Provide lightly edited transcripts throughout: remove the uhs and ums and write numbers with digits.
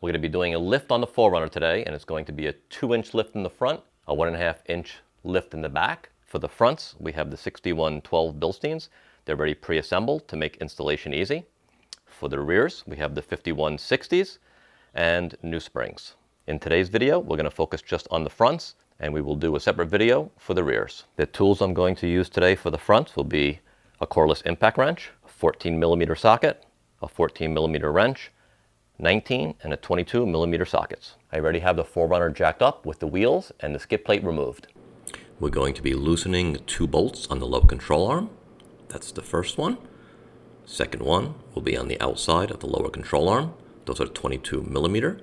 We're going to be doing a lift on the 4Runner today, and it's going to be a 2-inch lift in the front, a 1.5-inch lift in the back. For the fronts, we have the 6112 Bilsteins. They're already pre-assembled to make installation easy. For the rears, we have the 5160s and new springs. In today's video, we're going to focus just on the fronts, and we will do a separate video for the rears. The tools I'm going to use today for the fronts will be a coreless impact wrench, a 14mm socket, a 14mm wrench, 19 and a 22mm sockets. I already have the 4Runner jacked up with the wheels and the skid plate removed. We're going to be loosening 2 bolts on the low control arm. That's the first one. Second one will be on the outside of the lower control arm. Those are 22mm.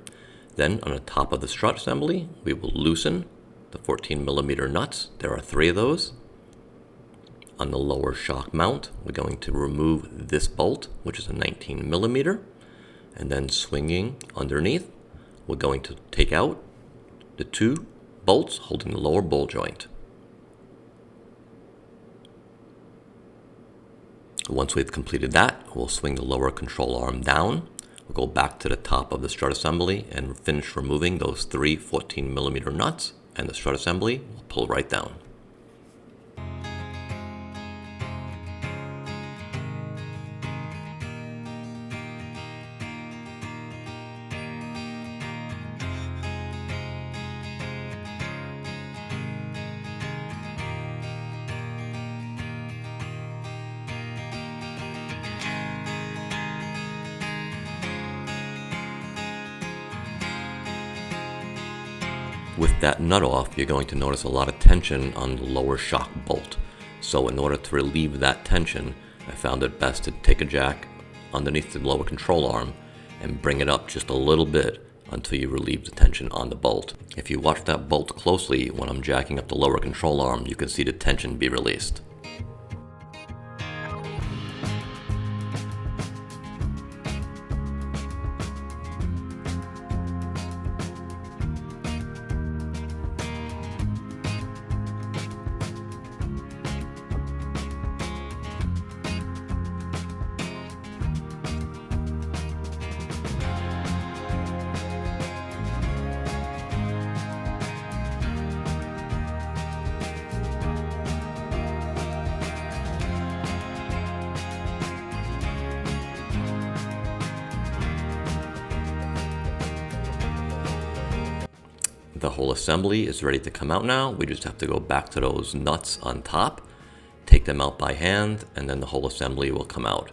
Then on the top of the strut assembly, we will loosen the 14mm nuts. There are 3 of those. On the lower shock mount, we're going to remove this bolt, which is a 19mm. And then swinging underneath, we're going to take out the 2 bolts holding the lower ball joint. Once we've completed that, we'll swing the lower control arm down. We'll go back to the top of the strut assembly and finish removing those 3 14mm nuts, and the strut assembly will pull right down. With that nut off, you're going to notice a lot of tension on the lower shock bolt. So in order to relieve that tension, I found it best to take a jack underneath the lower control arm and bring it up just a little bit until you relieve the tension on the bolt. If you watch that bolt closely when I'm jacking up the lower control arm, you can see the tension be released. The whole assembly is ready to come out now. We just have to go back to those nuts on top, take them out by hand, and then the whole assembly will come out.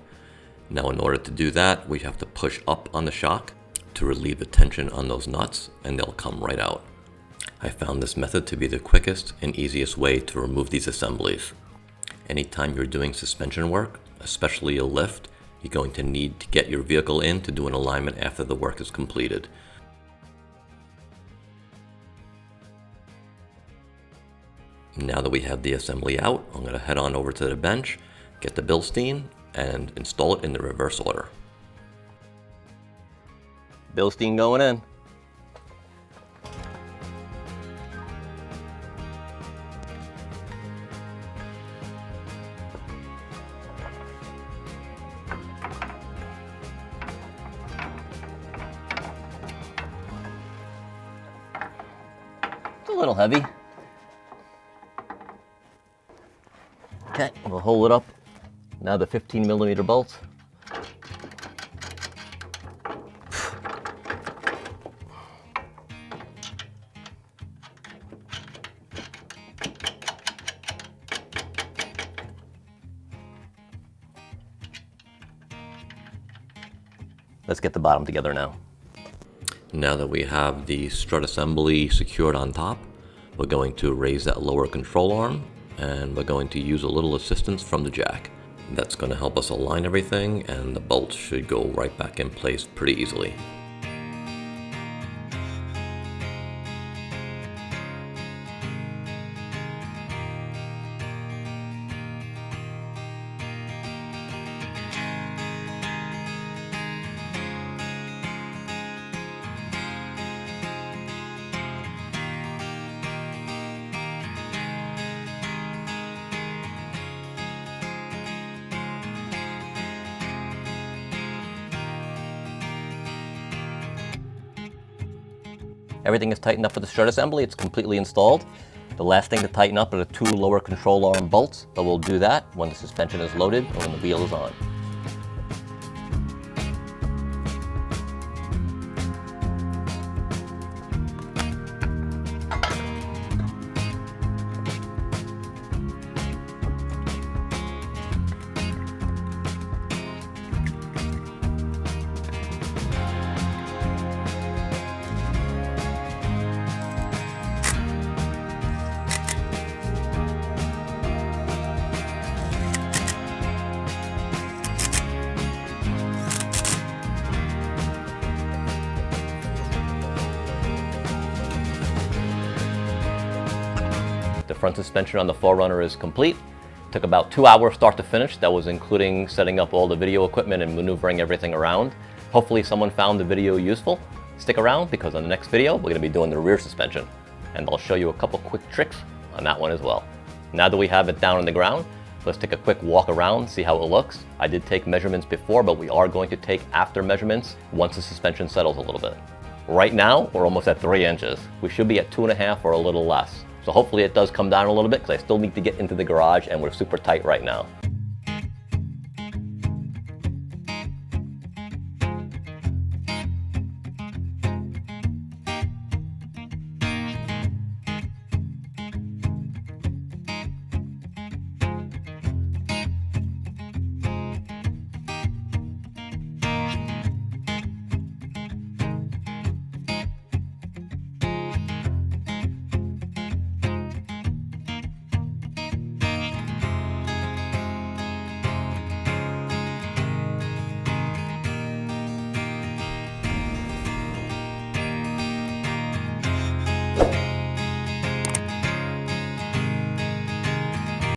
Now in order to do that, we have to push up on the shock to relieve the tension on those nuts, and they'll come right out. I found this method to be the quickest and easiest way to remove these assemblies. Anytime you're doing suspension work, especially a lift, you're going to need to get your vehicle in to do an alignment after the work is completed. Now that we have the assembly out, I'm going to head on over to the bench, get the Bilstein, and install it in the reverse order. Bilstein going in. It's a little heavy. Okay, we'll hold it up. Now the 15mm bolts. Let's get the bottom together now. Now that we have the strut assembly secured on top, we're going to raise that lower control arm, and we're going to use a little assistance from the jack. That's going to help us align everything, and the bolts should go right back in place pretty easily. Everything is tightened up with the strut assembly. It's completely installed. The last thing to tighten up are the 2 lower control arm bolts, but we'll do that when the suspension is loaded and when the wheel is on. The front suspension on the 4Runner is complete. Took about 2 hours start to finish. That was including setting up all the video equipment and maneuvering everything around. Hopefully someone found the video useful. Stick around because on the next video, we're going to be doing the rear suspension. And I'll show you a couple quick tricks on that one as well. Now that we have it down on the ground, let's take a quick walk around, see how it looks. I did take measurements before, but we are going to take after measurements once the suspension settles a little bit. Right now, we're almost at 3 inches. We should be at 2.5 or a little less. So hopefully it does come down a little bit because I still need to get into the garage and we're super tight right now.